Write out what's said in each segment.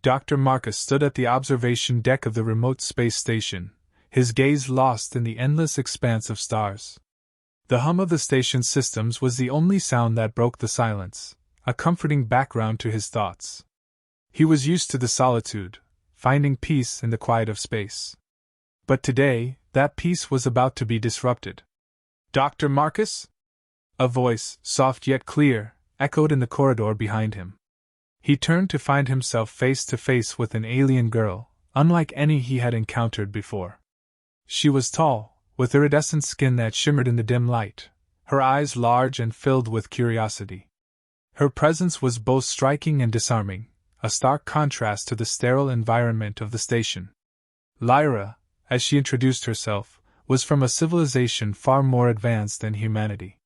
Dr. Marcus stood at the observation deck of the remote space station, his gaze lost in the endless expanse of stars. The hum of the station's systems was the only sound that broke the silence, a comforting background to his thoughts. He was used to the solitude, finding peace in the quiet of space. But today, that peace was about to be disrupted. "Dr. Marcus?" A voice, soft yet clear, echoed in the corridor behind him. He turned to find himself face to face with an alien girl, unlike any he had encountered before. She was tall, with iridescent skin that shimmered in the dim light, her eyes large and filled with curiosity. Her presence was both striking and disarming, a stark contrast to the sterile environment of the station. Lyra, as she introduced herself, was from a civilization far more advanced than humanity.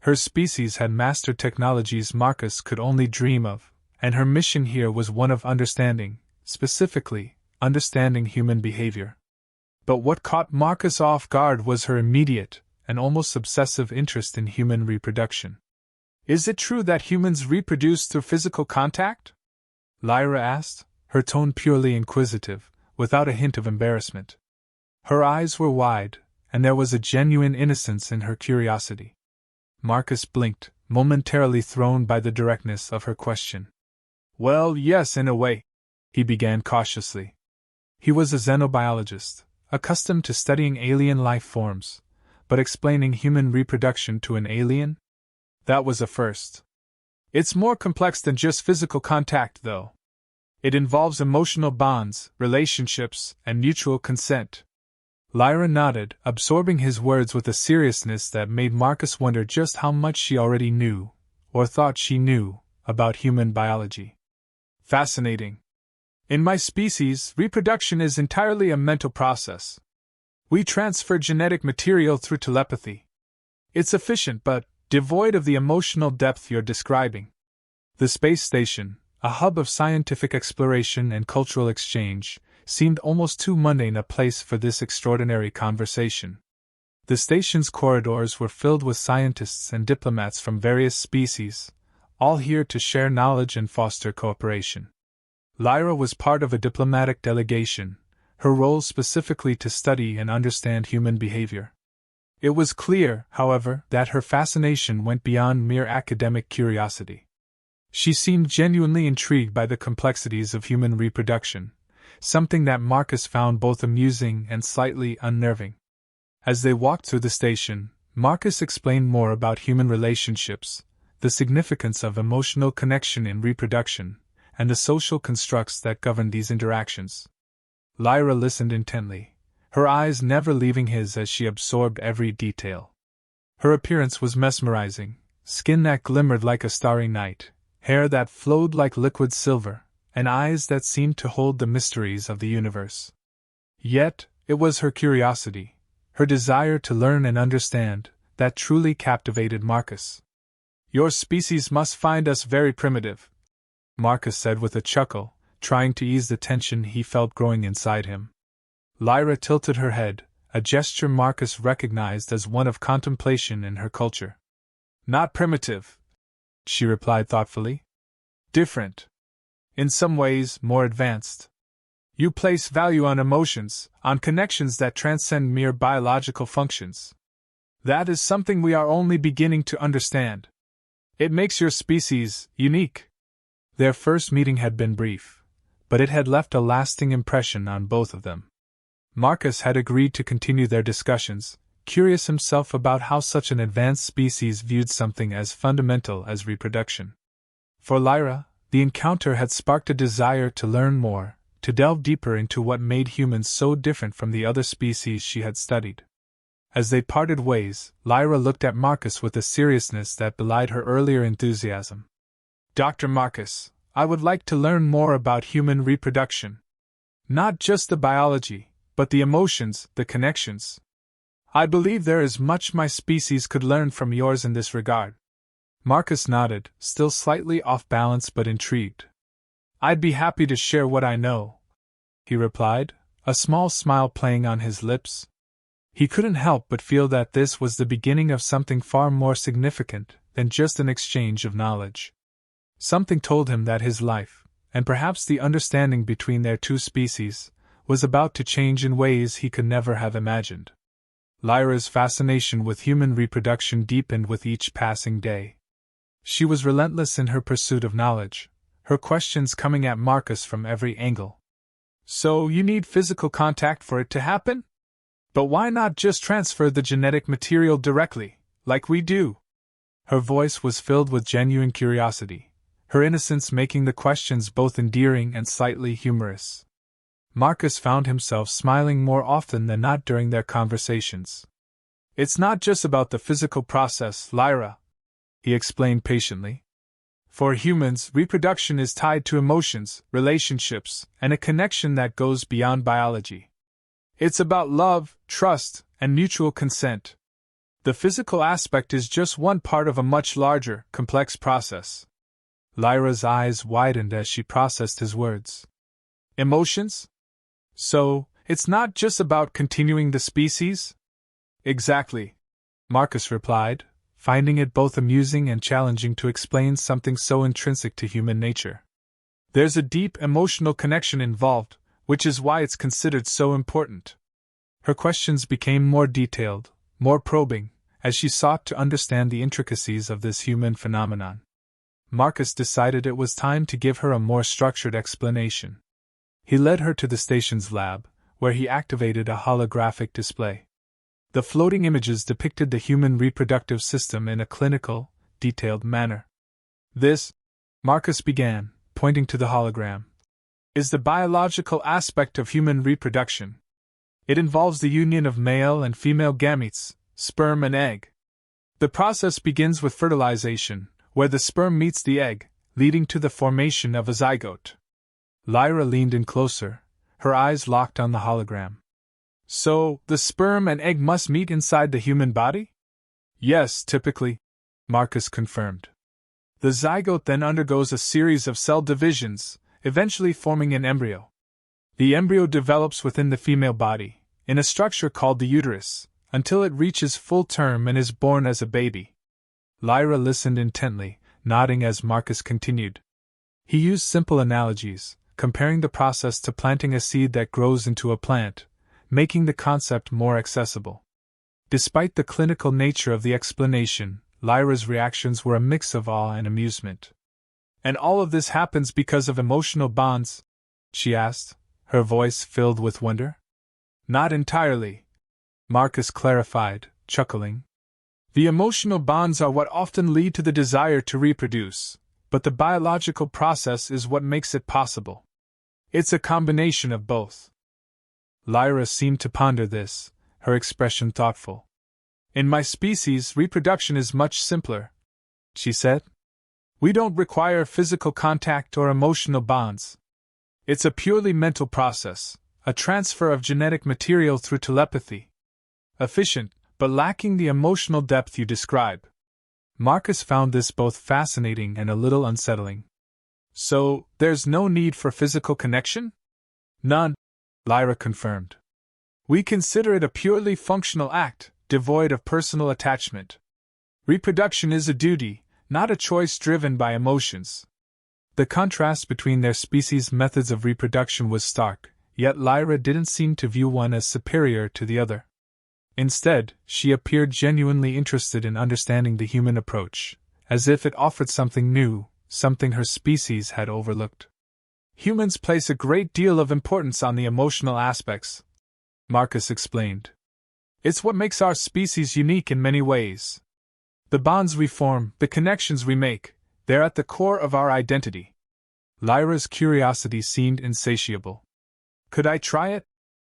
Her species had mastered technologies Marcus could only dream of, and her mission here was one of understanding, specifically, understanding human behavior. But what caught Marcus off guard was her immediate, and almost obsessive interest in human reproduction. "Is it true that humans reproduce through physical contact?" Lyra asked, her tone purely inquisitive, without a hint of embarrassment. Her eyes were wide, and there was a genuine innocence in her curiosity. Marcus blinked, momentarily thrown by the directness of her question. "Well, yes, in a way," he began cautiously. He was a xenobiologist, accustomed to studying alien life forms, but explaining human reproduction to an alien? That was a first. "It's more complex than just physical contact, though. It involves emotional bonds, relationships, and mutual consent." Lyra nodded, absorbing his words with a seriousness that made Marcus wonder just how much she already knew, or thought she knew, about human biology. "Fascinating. In my species, reproduction is entirely a mental process. We transfer genetic material through telepathy. It's efficient but devoid of the emotional depth you're describing." The space station, a hub of scientific exploration and cultural exchange, seemed almost too mundane a place for this extraordinary conversation. The station's corridors were filled with scientists and diplomats from various species, all here to share knowledge and foster cooperation. Lyra was part of a diplomatic delegation, her role specifically to study and understand human behavior. It was clear, however, that her fascination went beyond mere academic curiosity. She seemed genuinely intrigued by the complexities of human reproduction, something that Marcus found both amusing and slightly unnerving. As they walked through the station, Marcus explained more about human relationships, the significance of emotional connection in reproduction, and the social constructs that govern these interactions. Lyra listened intently, her eyes never leaving his as she absorbed every detail. Her appearance was mesmerizing, skin that glimmered like a starry night, hair that flowed like liquid silver, and eyes that seemed to hold the mysteries of the universe. Yet, it was her curiosity, her desire to learn and understand, that truly captivated Marcus. "Your species must find us very primitive," Marcus said with a chuckle, trying to ease the tension he felt growing inside him. Lyra tilted her head, a gesture Marcus recognized as one of contemplation in her culture. "Not primitive," she replied thoughtfully. "Different. In some ways, more advanced. You place value on emotions, on connections that transcend mere biological functions. That is something we are only beginning to understand. It makes your species unique." Their first meeting had been brief, but it had left a lasting impression on both of them. Marcus had agreed to continue their discussions, curious himself about how such an advanced species viewed something as fundamental as reproduction. For Lyra, the encounter had sparked a desire to learn more, to delve deeper into what made humans so different from the other species she had studied. As they parted ways, Lyra looked at Marcus with a seriousness that belied her earlier enthusiasm. "Dr. Marcus, I would like to learn more about human reproduction. Not just the biology, but the emotions, the connections. I believe there is much my species could learn from yours in this regard." Marcus nodded, still slightly off balance but intrigued. "I'd be happy to share what I know," he replied, a small smile playing on his lips. He couldn't help but feel that this was the beginning of something far more significant than just an exchange of knowledge. Something told him that his life, and perhaps the understanding between their two species was about to change in ways he could never have imagined. Lyra's fascination with human reproduction deepened with each passing day. She was relentless in her pursuit of knowledge, her questions coming at Marcus from every angle. So you need physical contact for it to happen? But why not just transfer the genetic material directly, like we do? Her voice was filled with genuine curiosity, her innocence making the questions both endearing and slightly humorous. Marcus found himself smiling more often than not during their conversations. It's not just about the physical process, Lyra, he explained patiently. For humans, reproduction is tied to emotions, relationships, and a connection that goes beyond biology. It's about love, trust, and mutual consent. The physical aspect is just one part of a much larger, complex process. Lyra's eyes widened as she processed his words. Emotions? So, it's not just about continuing the species? Exactly, Marcus replied, finding it both amusing and challenging to explain something so intrinsic to human nature. There's a deep emotional connection involved, which is why it's considered so important. Her questions became more detailed, more probing, as she sought to understand the intricacies of this human phenomenon. Marcus decided it was time to give her a more structured explanation. He led her to the station's lab, where he activated a holographic display. The floating images depicted the human reproductive system in a clinical, detailed manner. This, Marcus began, pointing to the hologram, is the biological aspect of human reproduction. It involves the union of male and female gametes, sperm and egg. The process begins with fertilization, where the sperm meets the egg, leading to the formation of a zygote. Lyra leaned in closer, her eyes locked on the hologram. So, the sperm and egg must meet inside the human body? Yes, typically, Marcus confirmed. The zygote then undergoes a series of cell divisions, eventually forming an embryo. The embryo develops within the female body, in a structure called the uterus, until it reaches full term and is born as a baby. Lyra listened intently, nodding as Marcus continued. He used simple analogies, comparing the process to planting a seed that grows into a plant, making the concept more accessible. Despite the clinical nature of the explanation, Lyra's reactions were a mix of awe and amusement. And all of this happens because of emotional bonds? She asked, her voice filled with wonder. Not entirely, Marcus clarified, chuckling. The emotional bonds are what often lead to the desire to reproduce, but the biological process is what makes it possible. It's a combination of both. Lyra seemed to ponder this, her expression thoughtful. In my species, reproduction is much simpler, she said. We don't require physical contact or emotional bonds. It's a purely mental process, a transfer of genetic material through telepathy. Efficient, but lacking the emotional depth you describe. Marcus found this both fascinating and a little unsettling. So, there's no need for physical connection? None, Lyra confirmed. We consider it a purely functional act, devoid of personal attachment. Reproduction is a duty, not a choice driven by emotions. The contrast between their species' methods of reproduction was stark, yet Lyra didn't seem to view one as superior to the other. Instead, she appeared genuinely interested in understanding the human approach, as if it offered something new, something her species had overlooked. Humans place a great deal of importance on the emotional aspects, Marcus explained. It's what makes our species unique in many ways. The bonds we form, the connections we make, they're at the core of our identity. Lyra's curiosity seemed insatiable. Could I try it?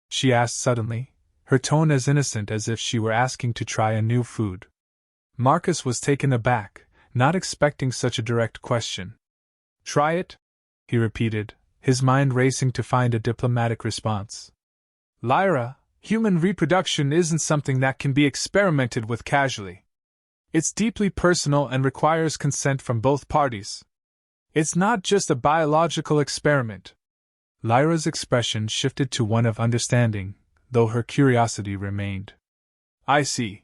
She asked suddenly, her tone as innocent as if she were asking to try a new food. Marcus was taken aback, not expecting such a direct question. Try it? He repeated, his mind racing to find a diplomatic response. Lyra, human reproduction isn't something that can be experimented with casually. It's deeply personal and requires consent from both parties. It's not just a biological experiment. Lyra's expression shifted to one of understanding, though her curiosity remained. I see.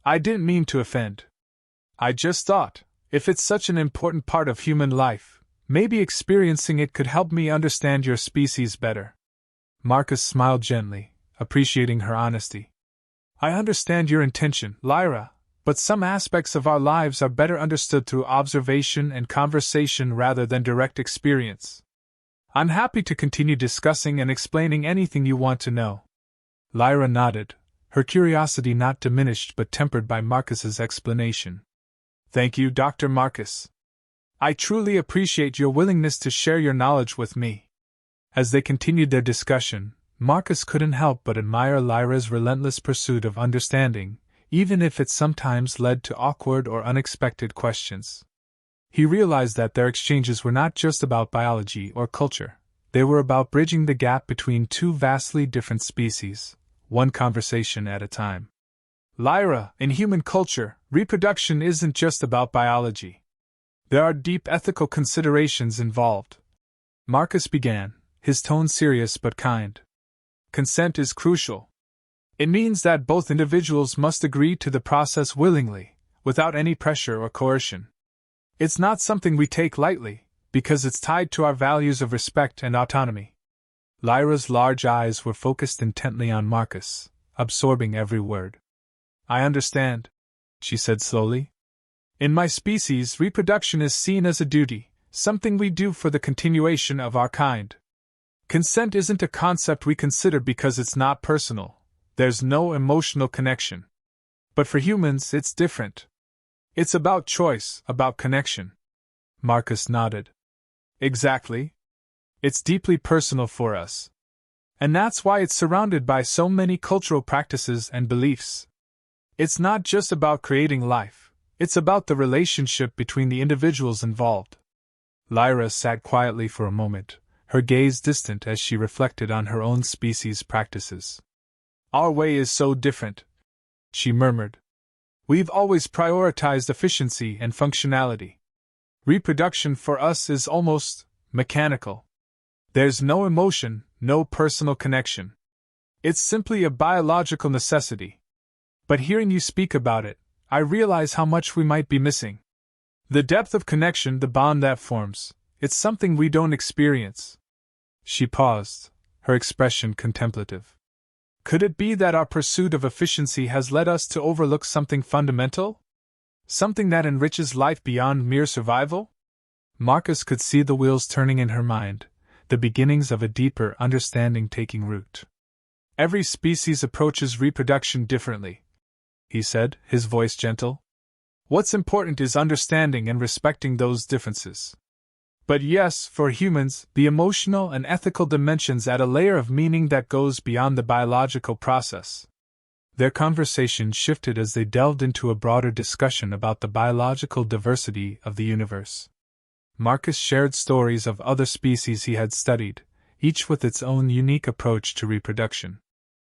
I didn't mean to offend. I just thought, if it's such an important part of human life, Maybe experiencing it could help me understand your species better. Marcus smiled gently, appreciating her honesty. I understand your intention, Lyra, but some aspects of our lives are better understood through observation and conversation rather than direct experience. I'm happy to continue discussing and explaining anything you want to know. Lyra nodded, her curiosity not diminished but tempered by Marcus's explanation. Thank you, Dr. Marcus. I truly appreciate your willingness to share your knowledge with me. As they continued their discussion, Marcus couldn't help but admire Lyra's relentless pursuit of understanding, even if it sometimes led to awkward or unexpected questions. He realized that their exchanges were not just about biology or culture, they were about bridging the gap between two vastly different species, one conversation at a time. Lyra, in human culture, reproduction isn't just about biology. There are deep ethical considerations involved. Marcus began, his tone serious but kind. Consent is crucial. It means that both individuals must agree to the process willingly, without any pressure or coercion. It's not something we take lightly, because it's tied to our values of respect and autonomy. Lyra's large eyes were focused intently on Marcus, absorbing every word. I understand, she said slowly. In my species, reproduction is seen as a duty, something we do for the continuation of our kind. Consent isn't a concept we consider because it's not personal. There's no emotional connection. But for humans, it's different. It's about choice, about connection. Marcus nodded. Exactly. It's deeply personal for us. And that's why it's surrounded by so many cultural practices and beliefs. It's not just about creating life, it's about the relationship between the individuals involved. Lyra sat quietly for a moment, her gaze distant as she reflected on her own species' practices. Our way is so different, she murmured. We've always prioritized efficiency and functionality. Reproduction for us is almost mechanical. There's no emotion, no personal connection. It's simply a biological necessity. But hearing you speak about it, I realize how much we might be missing. The depth of connection, the bond that forms, it's something we don't experience. She paused, her expression contemplative. Could it be that our pursuit of efficiency has led us to overlook something fundamental? Something that enriches life beyond mere survival? Marcus could see the wheels turning in her mind, the beginnings of a deeper understanding taking root. Every species approaches reproduction differently, he said, his voice gentle. What's important is understanding and respecting those differences. But yes, for humans, the emotional and ethical dimensions add a layer of meaning that goes beyond the biological process. Their conversation shifted as they delved into a broader discussion about the biological diversity of the universe. Marcus shared stories of other species he had studied, each with its own unique approach to reproduction.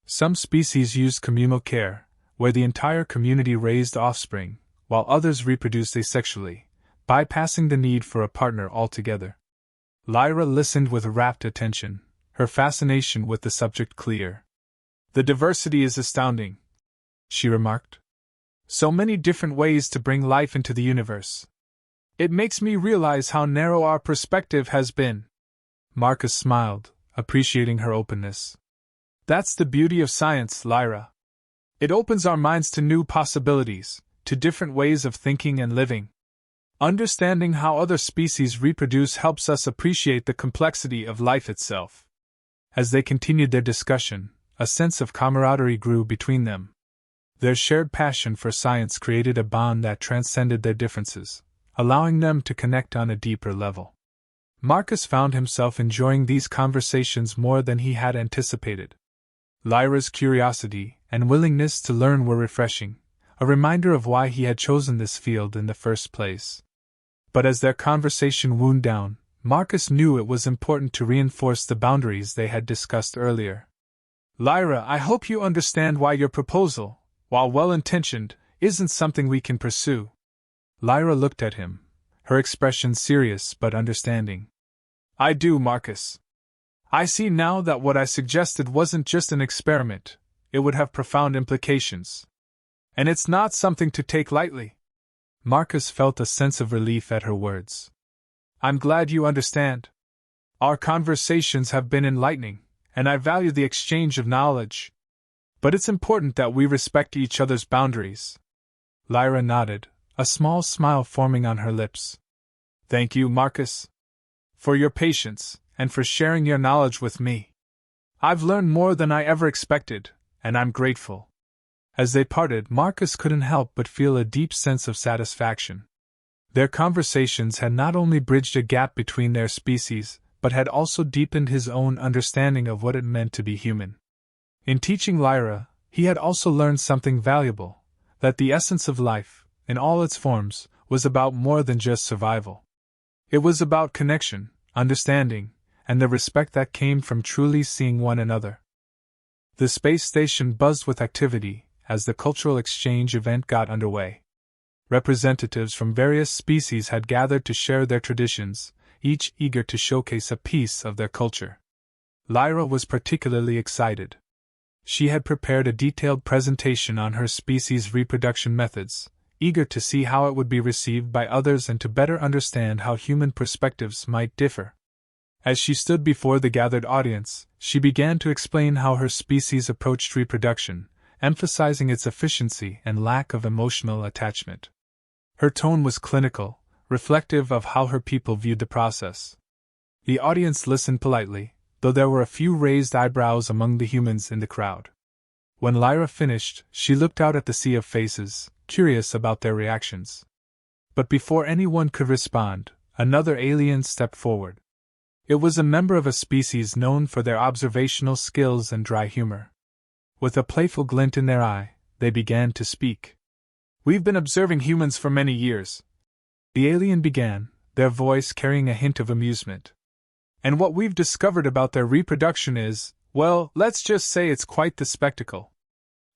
Some species used communal care, where the entire community raised offspring, while others reproduced asexually, bypassing the need for a partner altogether. Lyra listened with rapt attention, her fascination with the subject clear. The diversity is astounding, she remarked. So many different ways to bring life into the universe. It makes me realize how narrow our perspective has been. Marcus smiled, appreciating her openness. That's the beauty of science, Lyra. It opens our minds to new possibilities, to different ways of thinking and living. Understanding how other species reproduce helps us appreciate the complexity of life itself. As they continued their discussion, a sense of camaraderie grew between them. Their shared passion for science created a bond that transcended their differences, allowing them to connect on a deeper level. Marcus found himself enjoying these conversations more than he had anticipated. Lyra's curiosity and willingness to learn were refreshing, a reminder of why he had chosen this field in the first place. But as their conversation wound down, Marcus knew it was important to reinforce the boundaries they had discussed earlier. Lyra, I hope you understand why your proposal, while well-intentioned, isn't something we can pursue. Lyra looked at him, her expression serious but understanding. I do, Marcus. I see now that what I suggested wasn't just an experiment, it would have profound implications. And it's not something to take lightly. Marcus felt a sense of relief at her words. I'm glad you understand. Our conversations have been enlightening, and I value the exchange of knowledge. But it's important that we respect each other's boundaries. Lyra nodded, a small smile forming on her lips. Thank you, Marcus, for your patience, and for sharing your knowledge with me. I've learned more than I ever expected, and I'm grateful. As they parted, Marcus couldn't help but feel a deep sense of satisfaction. Their conversations had not only bridged a gap between their species, but had also deepened his own understanding of what it meant to be human. In teaching Lyra, he had also learned something valuable, that the essence of life, in all its forms, was about more than just survival. It was about connection, understanding, and the respect that came from truly seeing one another. The space station buzzed with activity as the cultural exchange event got underway. Representatives from various species had gathered to share their traditions, each eager to showcase a piece of their culture. Lyra was particularly excited. She had prepared a detailed presentation on her species' reproduction methods, eager to see how it would be received by others and to better understand how human perspectives might differ. As she stood before the gathered audience, she began to explain how her species approached reproduction, emphasizing its efficiency and lack of emotional attachment. Her tone was clinical, reflective of how her people viewed the process. The audience listened politely, though there were a few raised eyebrows among the humans in the crowd. When Lyra finished, she looked out at the sea of faces, curious about their reactions. But before anyone could respond, another alien stepped forward. It was a member of a species known for their observational skills and dry humor. With a playful glint in their eye, they began to speak. We've been observing humans for many years, the alien began, their voice carrying a hint of amusement. And what we've discovered about their reproduction is, well, let's just say it's quite the spectacle.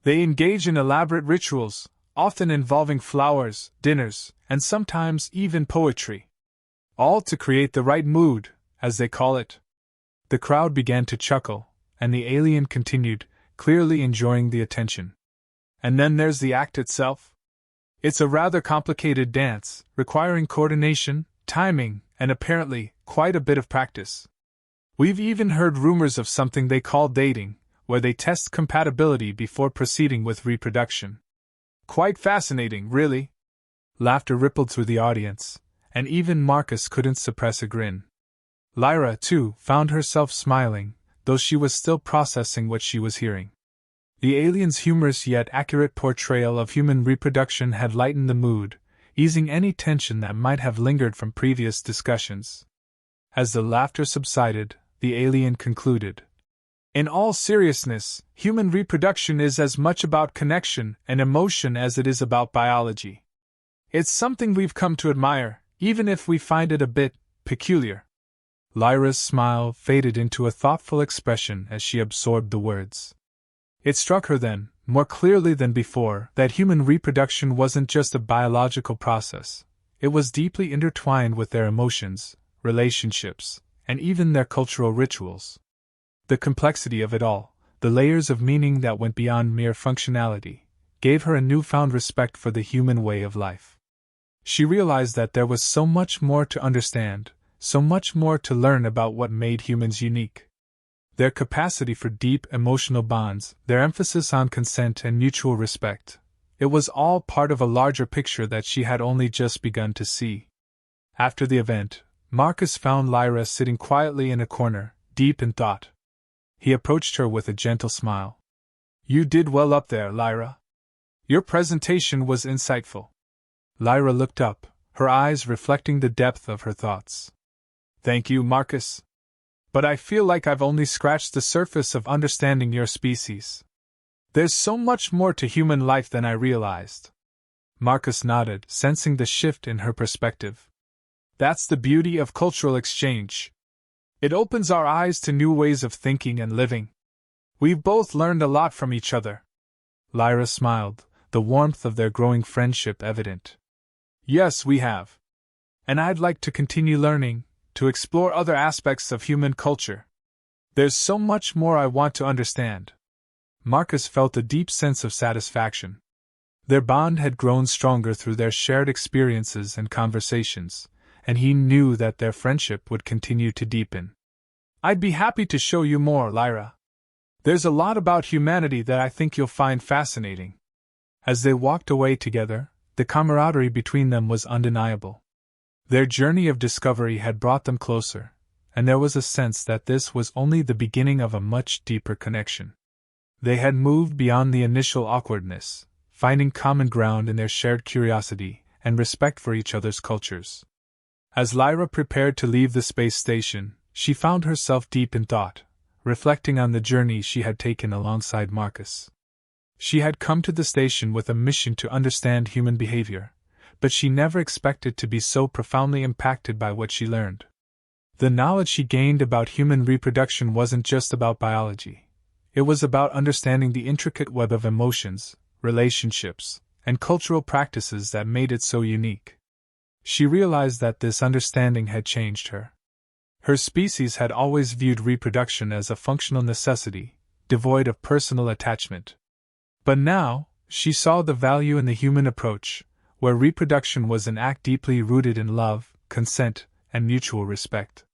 They engage in elaborate rituals, often involving flowers, dinners, and sometimes even poetry. All to create the right mood, as they call it. The crowd began to chuckle, and the alien continued, clearly enjoying the attention. And then there's the act itself. It's a rather complicated dance, requiring coordination, timing, and apparently, quite a bit of practice. We've even heard rumors of something they call dating, where they test compatibility before proceeding with reproduction. Quite fascinating, really. Laughter rippled through the audience, and even Marcus couldn't suppress a grin. Lyra, too, found herself smiling, though she was still processing what she was hearing. The alien's humorous yet accurate portrayal of human reproduction had lightened the mood, easing any tension that might have lingered from previous discussions. As the laughter subsided, the alien concluded. In all seriousness, human reproduction is as much about connection and emotion as it is about biology. It's something we've come to admire, even if we find it a bit peculiar. Lyra's smile faded into a thoughtful expression as she absorbed the words. It struck her then, more clearly than before, that human reproduction wasn't just a biological process. It was deeply intertwined with their emotions, relationships, and even their cultural rituals. The complexity of it all, the layers of meaning that went beyond mere functionality, gave her a newfound respect for the human way of life. She realized that there was so much more to understand, so much more to learn about what made humans unique. Their capacity for deep emotional bonds, their emphasis on consent and mutual respect, it was all part of a larger picture that she had only just begun to see. After the event, Marcus found Lyra sitting quietly in a corner, deep in thought. He approached her with a gentle smile. You did well up there, Lyra. Your presentation was insightful. Lyra looked up, her eyes reflecting the depth of her thoughts. Thank you, Marcus. But I feel like I've only scratched the surface of understanding your species. There's so much more to human life than I realized. Marcus nodded, sensing the shift in her perspective. That's the beauty of cultural exchange. It opens our eyes to new ways of thinking and living. We've both learned a lot from each other. Lyra smiled, the warmth of their growing friendship evident. Yes, we have. And I'd like to continue learning, to explore other aspects of human culture. There's so much more I want to understand. Marcus felt a deep sense of satisfaction. Their bond had grown stronger through their shared experiences and conversations, and he knew that their friendship would continue to deepen. "I'd be happy to show you more, Lyra. There's a lot about humanity that I think you'll find fascinating." As they walked away together, the camaraderie between them was undeniable. Their journey of discovery had brought them closer, and there was a sense that this was only the beginning of a much deeper connection. They had moved beyond the initial awkwardness, finding common ground in their shared curiosity and respect for each other's cultures. As Lyra prepared to leave the space station, she found herself deep in thought, reflecting on the journey she had taken alongside Marcus. She had come to the station with a mission to understand human behavior, but she never expected to be so profoundly impacted by what she learned. The knowledge she gained about human reproduction wasn't just about biology. It was about understanding the intricate web of emotions, relationships, and cultural practices that made it so unique. She realized that this understanding had changed her. Her species had always viewed reproduction as a functional necessity, devoid of personal attachment. But now, she saw the value in the human approach, where reproduction was an act deeply rooted in love, consent, and mutual respect.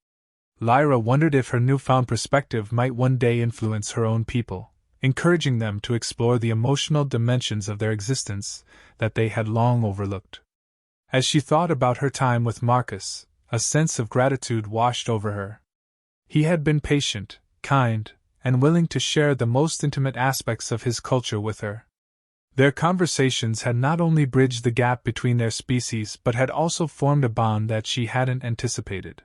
Lyra wondered if her newfound perspective might one day influence her own people, encouraging them to explore the emotional dimensions of their existence that they had long overlooked. As she thought about her time with Marcus, a sense of gratitude washed over her. He had been patient, kind, and willing to share the most intimate aspects of his culture with her. Their conversations had not only bridged the gap between their species but had also formed a bond that she hadn't anticipated.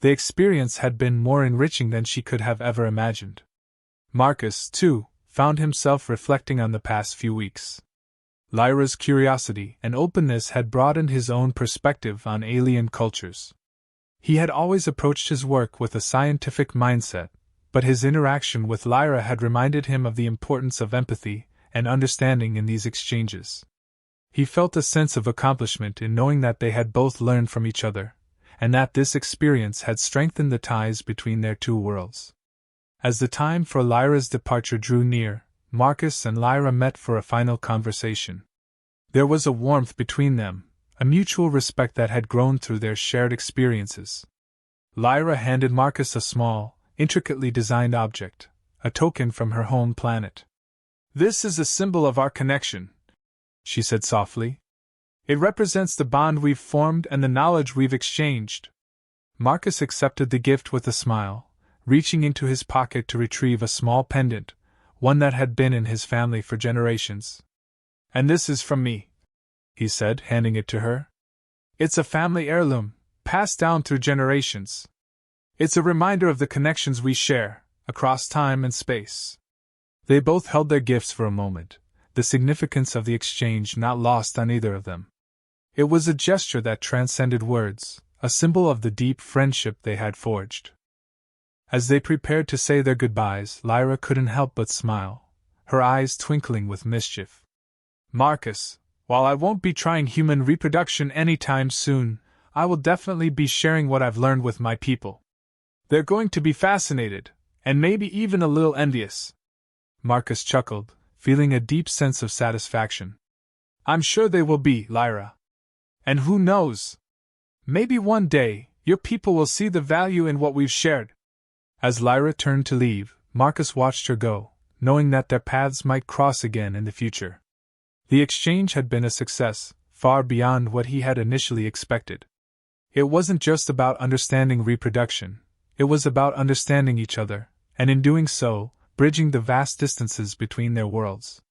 The experience had been more enriching than she could have ever imagined. Marcus, too, found himself reflecting on the past few weeks. Lyra's curiosity and openness had broadened his own perspective on alien cultures. He had always approached his work with a scientific mindset, but his interaction with Lyra had reminded him of the importance of empathy and understanding in these exchanges. He felt a sense of accomplishment in knowing that they had both learned from each other, and that this experience had strengthened the ties between their two worlds. As the time for Lyra's departure drew near, Marcus and Lyra met for a final conversation. There was a warmth between them, a mutual respect that had grown through their shared experiences. Lyra handed Marcus a small, intricately designed object, a token from her home planet. "This is a symbol of our connection," she said softly. "It represents the bond we've formed and the knowledge we've exchanged." Marcus accepted the gift with a smile, reaching into his pocket to retrieve a small pendant, one that had been in his family for generations. "And this is from me," he said, handing it to her. "It's a family heirloom, passed down through generations. It's a reminder of the connections we share, across time and space." They both held their gifts for a moment, the significance of the exchange not lost on either of them. It was a gesture that transcended words, a symbol of the deep friendship they had forged. As they prepared to say their goodbyes, Lyra couldn't help but smile, her eyes twinkling with mischief. "Marcus, while I won't be trying human reproduction anytime soon, I will definitely be sharing what I've learned with my people. They're going to be fascinated, and maybe even a little envious." Marcus chuckled, feeling a deep sense of satisfaction. "I'm sure they will be, Lyra. And who knows? Maybe one day, your people will see the value in what we've shared." As Lyra turned to leave, Marcus watched her go, knowing that their paths might cross again in the future. The exchange had been a success, far beyond what he had initially expected. It wasn't just about understanding reproduction, it was about understanding each other, and in doing so, bridging the vast distances between their worlds.